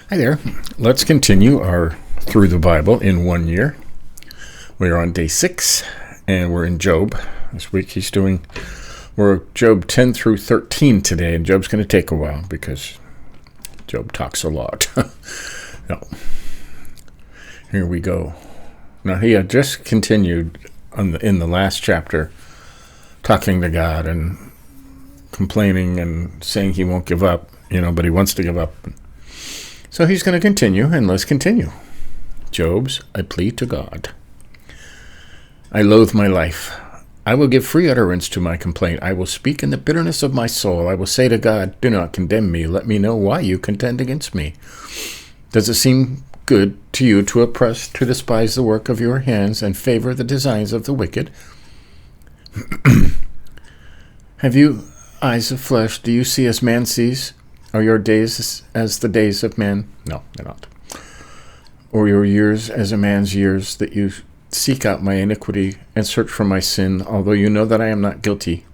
Hi there. Let's continue our Through the Bible in 1 year. We are on day 6, and we're in Job. This week we're Job 10 through 13 today, and Job's going to take a while because Job talks a lot. No. Here we go. Now, he had just continued in the last chapter talking to God and complaining and saying he won't give up, but he wants to give up. So he's going to continue, and let's continue. Job's I plead to God. I loathe my life. I will give free utterance to my complaint. I will speak in the bitterness of my soul. I will say to God, do not condemn me. Let me know why you contend against me. Does it seem good to you to oppress, to despise the work of your hands, and favor the designs of the wicked? Have you eyes of flesh? Do you see as man sees? Are your days as the days of man? No, they're not. Or your years as a man's years, that you seek out my iniquity and search for my sin, although you know that I am not guilty,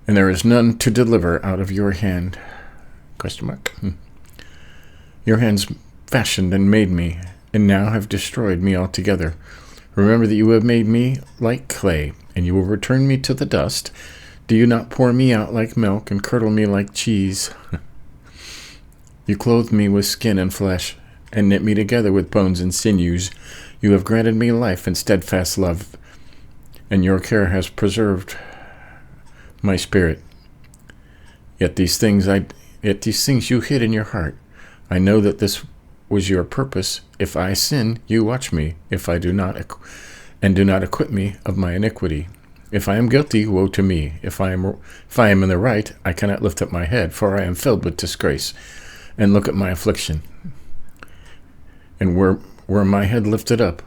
and there is none to deliver out of your hand? Question mark. Your hands fashioned and made me, and now have destroyed me altogether. Remember that you have made me like clay, and you will return me to the dust. Do you not pour me out like milk and curdle me like cheese? You clothed me with skin and flesh, and knit me together with bones and sinews. You have granted me life and steadfast love, and your care has preserved my spirit. Yet these things you hid in your heart. I know that this was your purpose. If I sin, you watch me. If I do not acquit me of my iniquity. If I am guilty, woe to me. If I am in the right, I cannot lift up my head, for I am filled with disgrace. And look at my affliction. And were my head lifted up,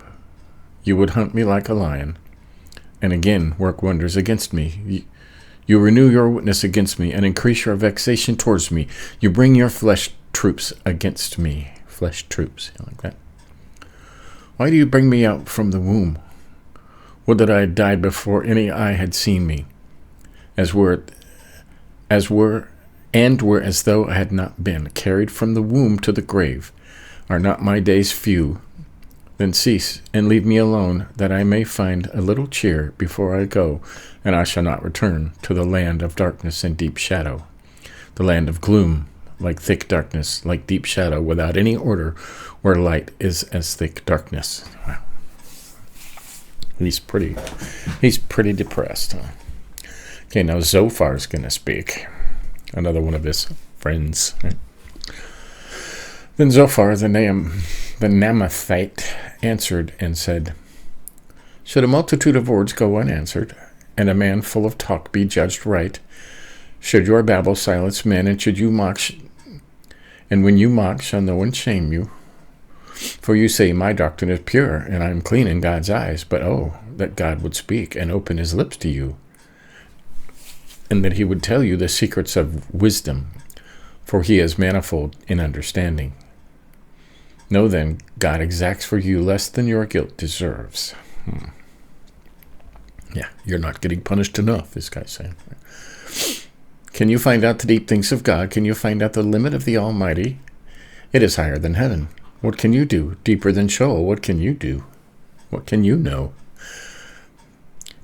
you would hunt me like a lion, and again work wonders against me. You renew your witness against me, and increase your vexation towards me. You bring your flesh troops against me. Flesh troops, like that. Why do you bring me out from the womb? Would that I had died before any eye had seen me, as were as though I had not been carried from the womb to the grave. Are not my days few? Then cease and leave me alone, that I may find a little cheer before I go, and I shall not return to the land of darkness and deep shadow, the land of gloom, like thick darkness, like deep shadow, without any order, where light is as thick darkness. Wow. He's pretty depressed. Huh? Okay, now Zophar's going to speak. Another one of his friends. Right? Then Zophar, the Naamathite, answered and said, should a multitude of words go unanswered, and a man full of talk be judged right? Should your babble silence men, and should you mock, and when you mock, shall no one shame you? For you say, my doctrine is pure, and I am clean in God's eyes. But oh, that God would speak and open his lips to you, and that he would tell you the secrets of wisdom, for he is manifold in understanding. Know then, God exacts for you less than your guilt deserves. Yeah, you're not getting punished enough, this guy's saying. Can you find out the deep things of God? Can you find out the limit of the Almighty? It is higher than heaven. What can you do? Deeper than Sheol. What can you do? What can you know?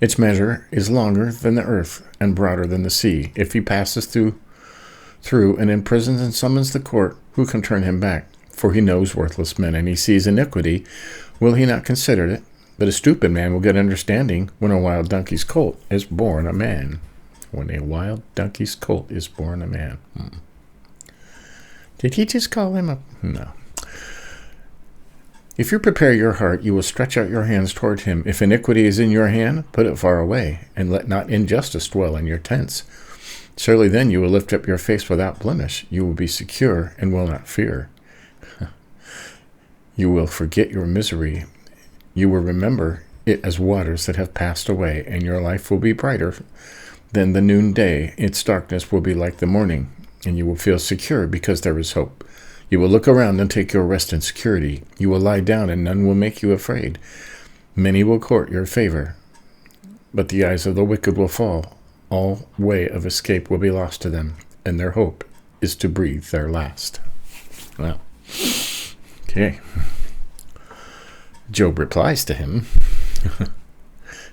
Its measure is longer than the earth and broader than the sea. If he passes through and imprisons and summons the court, who can turn him back? For he knows worthless men, and he sees iniquity. Will he not consider it? But a stupid man will get understanding when a wild donkey's colt is born a man. When a wild donkey's colt is born a man. Did he just call him a... No. If you prepare your heart, you will stretch out your hands toward him. If iniquity is in your hand, put it far away, and let not injustice dwell in your tents. Surely then you will lift up your face without blemish. You will be secure and will not fear. You will forget your misery. You will remember it as waters that have passed away, and your life will be brighter than the noonday. Its darkness will be like the morning, and you will feel secure because there is hope. You will look around and take your rest in security. You will lie down, and none will make you afraid. Many will court your favor, but the eyes of the wicked will fall. All way of escape will be lost to them, and their hope is to breathe their last. Well, okay. Job replies to him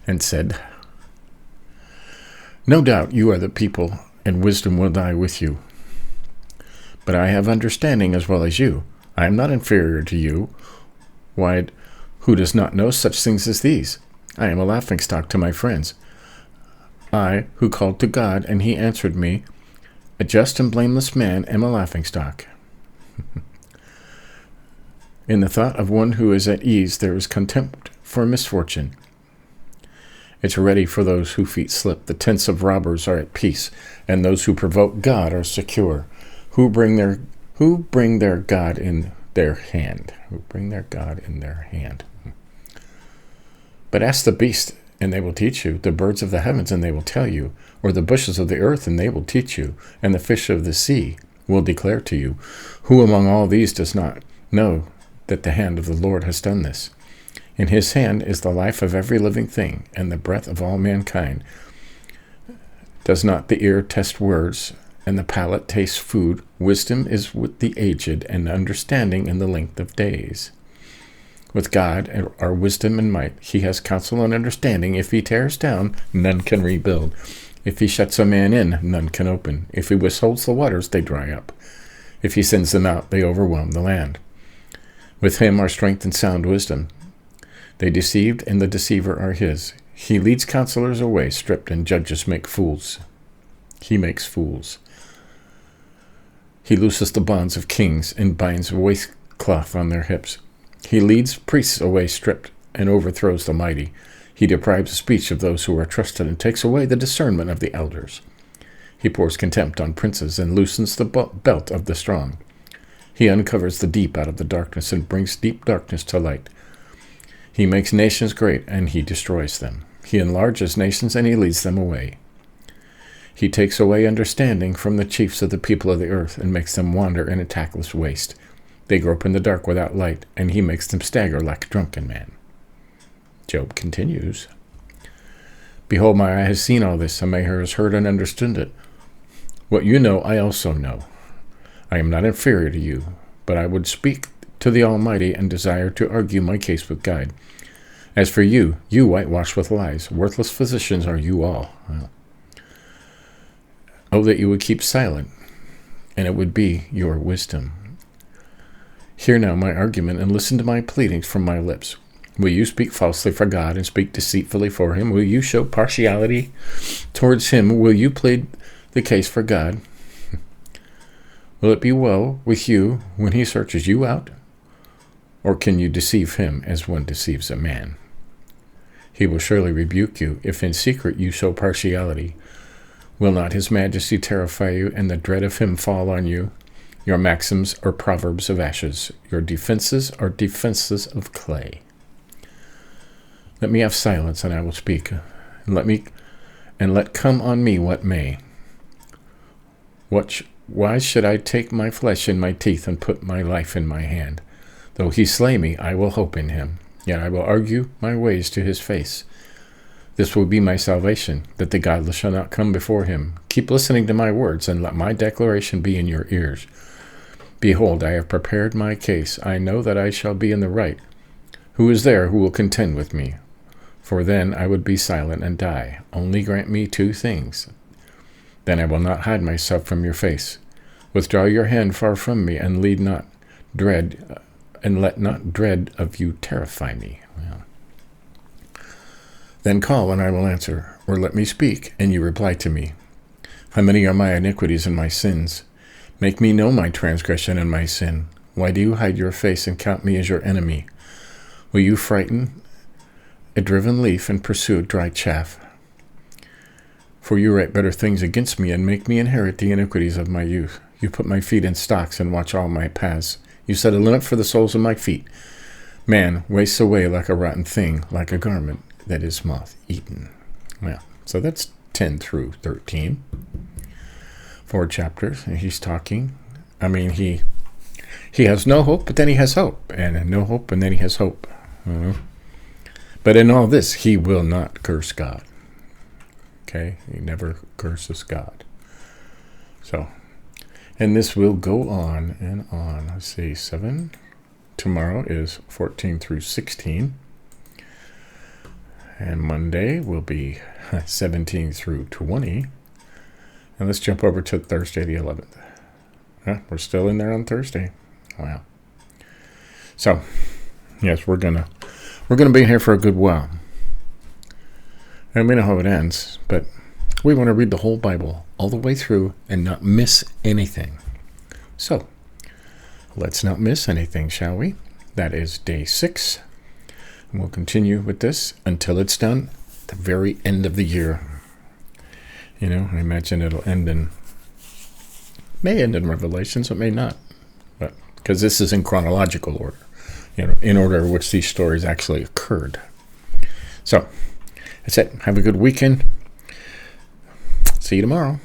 and said, "No doubt you are the people, and wisdom will die with you. But I have understanding as well as you. I am not inferior to you. Why, who does not know such things as these? I am a laughingstock to my friends. I, who called to God, and he answered me, a just and blameless man, am a laughingstock." In the thought of one who is at ease, there is contempt for misfortune. It's ready for those whose feet slip. The tents of robbers are at peace, and those who provoke God are secure. Who bring their God in their hand. Who bring their God in their hand. But ask the beast, and they will teach you, the birds of the heavens, and they will tell you, or the bushes of the earth, and they will teach you, and the fish of the sea will declare to you. Who among all these does not know that the hand of the Lord has done this? In his hand is the life of every living thing, and the breath of all mankind. Does not the ear test words, and the palate taste food? Wisdom is with the aged, and understanding in the length of days. With God are wisdom and might. He has counsel and understanding. If he tears down, none can rebuild. If he shuts a man in, none can open. If he withholds the waters, they dry up. If he sends them out, they overwhelm the land. With him are strength and sound wisdom. They deceived, and the deceiver are his. He leads counselors away, stripped, and judges make fools. He makes fools. He looses the bonds of kings, and binds waistcloth on their hips. He leads priests away stripped, and overthrows the mighty. He deprives speech of those who are trusted, and takes away the discernment of the elders. He pours contempt on princes, and loosens the belt of the strong. He uncovers the deep out of the darkness, and brings deep darkness to light. He makes nations great, and he destroys them. He enlarges nations, and he leads them away. He takes away understanding from the chiefs of the people of the earth, and makes them wander in a trackless waste. They grope in the dark without light, and he makes them stagger like a drunken man. Job continues, "Behold, my eye has seen all this, and my ear has heard and understood it. What you know, I also know. I am not inferior to you, but I would speak to the Almighty and desire to argue my case with God. As for you, you whitewash with lies. Worthless physicians are you all. Well, oh, that you would keep silent, and it would be your wisdom. Hear now my argument, and listen to my pleadings from my lips. Will you speak falsely for God, and speak deceitfully for him? Will you show partiality towards him? Will you plead the case for God? Will it be well with you when he searches you out? Or can you deceive him as one deceives a man? He will surely rebuke you, if in secret you show partiality. Will not his majesty terrify you, and the dread of him fall on you? Your maxims are proverbs of ashes. Your defenses are defenses of clay. Let me have silence, and I will speak. And let come on me what may. Why should I take my flesh in my teeth and put my life in my hand? Though he slay me, I will hope in him. Yet I will argue my ways to his face. This will be my salvation, that the godless shall not come before him. Keep listening to my words, and let my declaration be in your ears. Behold, I have prepared my case. I know that I shall be in the right. Who is there who will contend with me? For then I would be silent and die. Only grant me two things. Then I will not hide myself from your face. Withdraw your hand far from me, and let not dread of you terrify me. Well. Then call, and I will answer, or let me speak, and you reply to me. How many are my iniquities and my sins? Make me know my transgression and my sin. Why do you hide your face and count me as your enemy? Will you frighten a driven leaf and pursue dry chaff? For you write better things against me, and make me inherit the iniquities of my youth. You put my feet in stocks and watch all my paths. You set a limit for the soles of my feet. Man wastes away like a rotten thing, like a garment that is moth-eaten. Well, so that's 10 through 13. 4 chapters, and he's talking. I mean, he has no hope, but then he has hope, and no hope, and then he has hope. But in all this, he will not curse God. Okay? He never curses God. So, and this will go on and on. let's see, 7. Tomorrow is 14 through 16. And Monday will be 17 through 20. And let's jump over to Thursday the 11th. We're still in there on Thursday. Wow. So, yes, we're gonna be here for a good while. And we know how it ends, but we want to read the whole Bible all the way through and not miss anything. So, let's not miss anything, shall we? That is day 6. And we'll continue with this until it's done at the very end of the year. I imagine it'll may end in Revelations, it may not. But because this is in chronological order, in order in which these stories actually occurred. So, that's it. Have a good weekend. See you tomorrow.